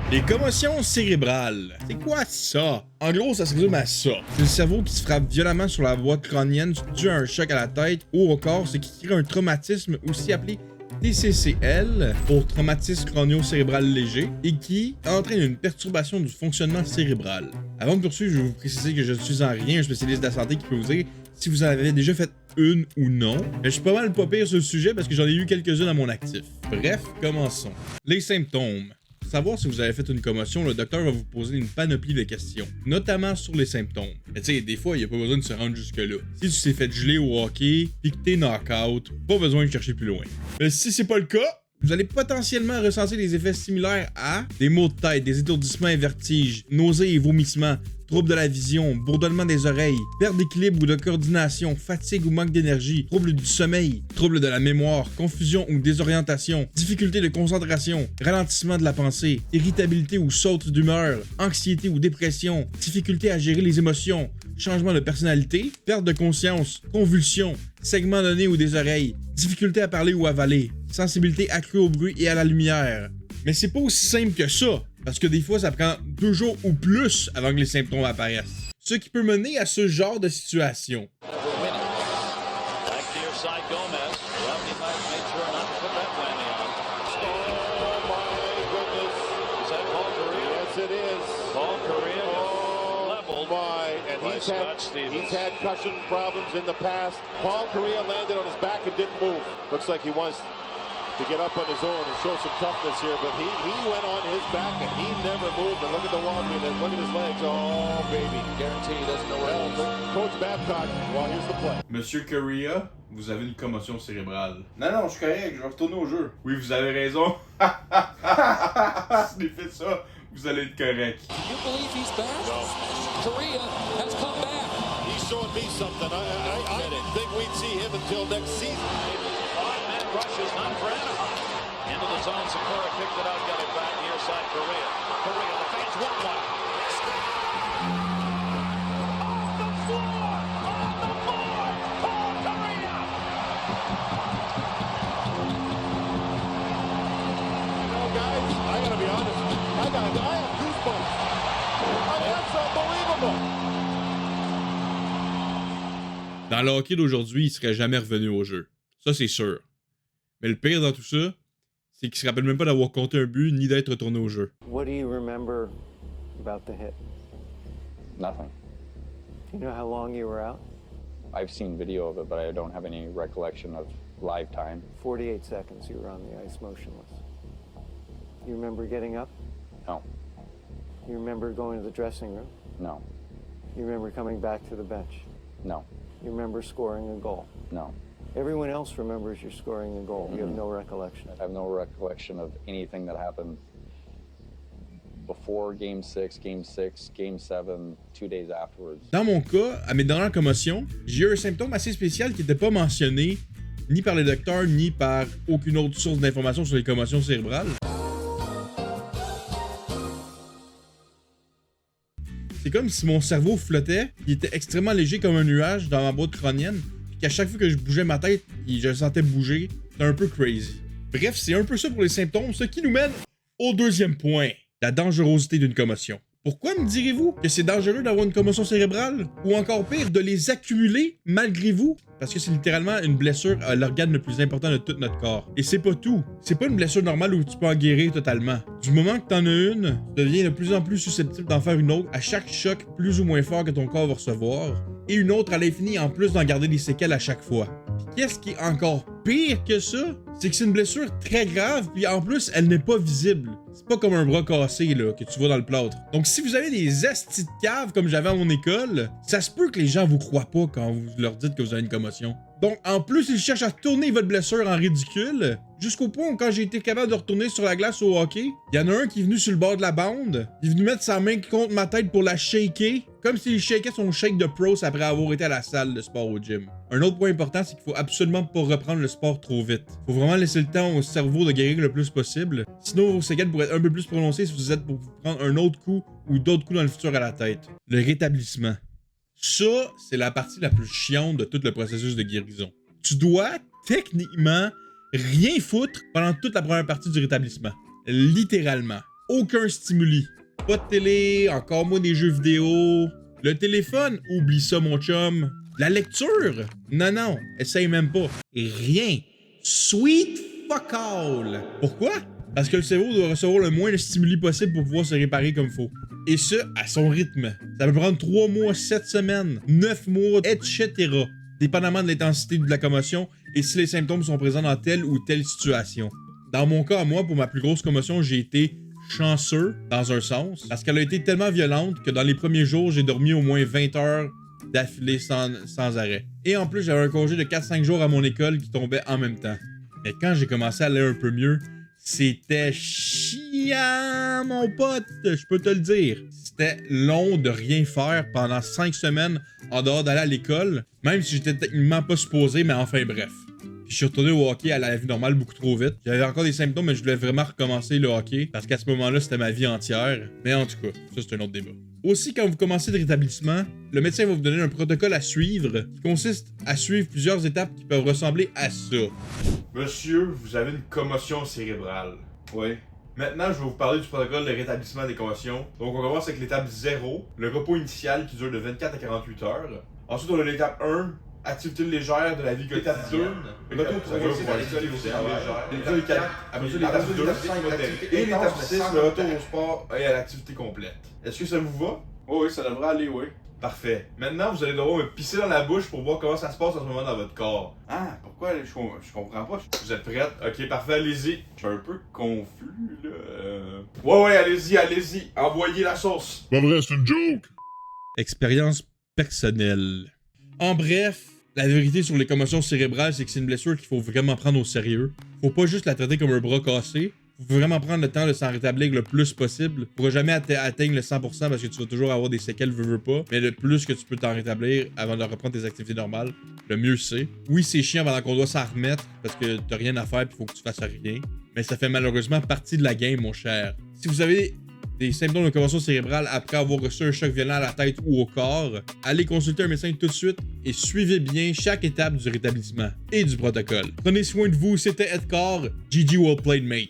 Les commotions cérébrales. C'est quoi ça? En gros, ça se résume à ça. C'est le cerveau qui se frappe violemment sur la boîte crânienne dû à un choc à la tête ou au corps, ce qui crée un traumatisme aussi appelé TCCL pour traumatisme crânio-cérébral léger et qui entraîne une perturbation du fonctionnement cérébral. Avant de poursuivre, je vais vous préciser que je ne suis en rien un spécialiste de la santé qui peut vous dire si vous en avez déjà fait une ou non. Mais je suis pas mal pas pire sur le sujet parce que j'en ai eu quelques-unes à mon actif. Bref, commençons. Les symptômes. Pour savoir si vous avez fait une commotion, le docteur va vous poser une panoplie de questions, notamment sur les symptômes. Mais tu sais, des fois, il n'y a pas besoin de se rendre jusque-là. Si tu t'es fait geler au hockey, pis que t'es knock-out, pas besoin de chercher plus loin. Mais si c'est pas le cas, vous allez potentiellement ressentir des effets similaires à des maux de tête, des étourdissements et vertiges, nausées et vomissements, troubles de la vision, bourdonnement des oreilles, perte d'équilibre ou de coordination, fatigue ou manque d'énergie, troubles du sommeil, troubles de la mémoire, confusion ou désorientation, difficulté de concentration, ralentissement de la pensée, irritabilité ou saute d'humeur, anxiété ou dépression, difficulté à gérer les émotions, changement de personnalité, perte de conscience, convulsions, segments de nez ou des oreilles, difficulté à parler ou avaler, sensibilité accrue au bruit et à la lumière. Mais c'est pas aussi simple que ça, parce que des fois ça prend 2 jours ou plus avant que les symptômes apparaissent. Ce qui peut mener à ce genre de situation. He's had cushion problems in the past. Paul Correa landed on his back and didn't move. Looks like he wants to get up on his own and show some toughness here, but he went on his back and he never moved. And look at the walking and look at his legs. Oh, baby. Guarantee he doesn't know where he is. Coach Babcock, well, here's the play. Monsieur Correa, vous avez une commotion cérébrale. Non, je suis correct, je vais retourner au jeu. Oui, vous avez raison. Si vous fait ça, vous allez être correct. Can you believe he's back? No. Correa has come back. He's showing me something. I didn't think we'd see him until next season. 5-man rushes, not for Anaheim. Into the zone, Sakura picked it out, got it back near side Correa. Correa, the fans want one. Guys, I gotta be honest. I have goosebumps. I mean, that's unbelievable. Dans le hockey d'aujourd'hui, il serait jamais revenu au jeu. Ça, c'est sûr. Mais le pire dans tout ça, c'est qu'il se rappelle même pas d'avoir compté un but ni d'être retourné au jeu. What do you remember about the hit? Nothing. Do you know how long you were out? I've seen video of it, but I don't have any recollection of live time. 48 seconds you were on the ice motionless. You remember getting up? No. You remember going to the dressing room? No. You remember coming back to the bench? No. You remember scoring a goal? No. Everyone else remembers you scoring a goal. You have no recollection. I have no recollection of anything that happened before Game 6, Game 6, Game 7, 2 days afterwards. Dans mon cas, à mes dernières commotions, j'ai eu un symptôme assez spécial qui n'était pas mentionné ni par les docteurs ni par aucune autre source d'information sur les commotions cérébrales. C'est comme si mon cerveau flottait, il était extrêmement léger comme un nuage dans ma boîte crânienne, puis qu'à chaque fois que je bougeais ma tête, je le sentais bouger. C'était un peu crazy. Bref, c'est un peu ça pour les symptômes, ce qui nous mène au deuxième point, la dangerosité d'une commotion. Pourquoi me direz-vous que c'est dangereux d'avoir une commotion cérébrale? Ou encore pire, de les accumuler malgré vous? Parce que c'est littéralement une blessure à l'organe le plus important de tout notre corps. Et c'est pas tout. C'est pas une blessure normale où tu peux en guérir totalement. Du moment que t'en as une, tu deviens de plus en plus susceptible d'en faire une autre à chaque choc plus ou moins fort que ton corps va recevoir. Et une autre à l'infini en plus d'en garder des séquelles à chaque fois. Puis qu'est-ce qui est encore pire que ça? C'est que c'est une blessure très grave, puis en plus, elle n'est pas visible. C'est pas comme un bras cassé là, que tu vois dans le plâtre. Donc si vous avez des astis de cave comme j'avais à mon école, ça se peut que les gens vous croient pas quand vous leur dites que vous avez une commotion. Donc en plus, ils cherchent à tourner votre blessure en ridicule, jusqu'au point où quand j'ai été capable de retourner sur la glace au hockey, il y en a un qui est venu sur le bord de la bande, il est venu mettre sa main contre ma tête pour la shaker, comme s'il shakait son shake de pros après avoir été à la salle de sport au gym. Un autre point important, c'est qu'il faut absolument pas reprendre le sport trop vite. Faut vraiment laisser le temps au cerveau de guérir le plus possible, sinon vos séquelles pourraient être un peu plus prononcées si vous êtes pour vous prendre un autre coup ou d'autres coups dans le futur à la tête. Le rétablissement. Ça, c'est la partie la plus chiante de tout le processus de guérison. Tu dois, techniquement, rien foutre pendant toute la première partie du rétablissement. Littéralement. aucun stimuli. Pas de télé, encore moins des jeux vidéo. Le téléphone, oublie ça mon chum. La lecture, non, essaye même pas. Rien. Sweet fuck all. Pourquoi? Parce que le cerveau doit recevoir le moins de stimuli possible pour pouvoir se réparer comme faut. Et ce, à son rythme. Ça peut prendre 3 mois, 7 semaines, 9 mois, etc. Dépendamment de l'intensité de la commotion et si les symptômes sont présents dans telle ou telle situation. Dans mon cas, moi, pour ma plus grosse commotion, j'ai été chanceux, dans un sens, parce qu'elle a été tellement violente que dans les premiers jours, j'ai dormi au moins 20 heures d'affilée sans arrêt. Et en plus, j'avais un congé de 4-5 jours à mon école qui tombait en même temps. Mais quand j'ai commencé à aller un peu mieux, c'était chiant, mon pote, je peux te le dire. C'était long de rien faire pendant 5 semaines en dehors d'aller à l'école, même si j'étais techniquement pas supposé, mais enfin bref. Puis je suis retourné au hockey à la vie normale beaucoup trop vite. J'avais encore des symptômes, mais je voulais vraiment recommencer le hockey, parce qu'à ce moment-là, c'était ma vie entière. Mais en tout cas, ça c'est un autre débat. Aussi, quand vous commencez le rétablissement, le médecin va vous donner un protocole à suivre qui consiste à suivre plusieurs étapes qui peuvent ressembler à ça. Monsieur, vous avez une commotion cérébrale. Oui. Maintenant, je vais vous parler du protocole de rétablissement des commotions. Donc, on commence avec l'étape 0, le repos initial qui dure de 24 à 48 heures. Ensuite, on a l'étape 1, activité légère de la vie quotidienne. Retour progressif à l'activité légère. Après ça, l'étape 2, et l'étape 6, le retour au sport et à l'activité complète. Est-ce que ça vous va? Oui, ça devrait aller, oui. Parfait. Maintenant, vous allez devoir me pisser dans la bouche pour voir comment ça se passe en ce moment dans votre corps. Ah, pourquoi? Je comprends pas. Vous êtes prête? Ok, parfait, allez-y. Je suis un peu confus, là. Ouais, allez-y. Envoyez la sauce. Pas vrai, c'est une joke! Expérience personnelle. En bref, la vérité sur les commotions cérébrales, c'est que c'est une blessure qu'il faut vraiment prendre au sérieux. Faut pas juste la traiter comme un bras cassé. Faut vraiment prendre le temps de s'en rétablir le plus possible. Tu pourras jamais atteindre le 100% parce que tu vas toujours avoir des séquelles, veux pas. Mais le plus que tu peux t'en rétablir avant de reprendre tes activités normales, le mieux c'est. Oui, c'est chiant pendant qu'on doit s'en remettre parce que t'as rien à faire puis faut que tu fasses rien. Mais ça fait malheureusement partie de la game, mon cher. Si vous avez des symptômes de commotion cérébrale après avoir reçu un choc violent à la tête ou au corps, allez consulter un médecin tout de suite et suivez bien chaque étape du rétablissement et du protocole. Prenez soin de vous, c'était Edgar, GG well played mate.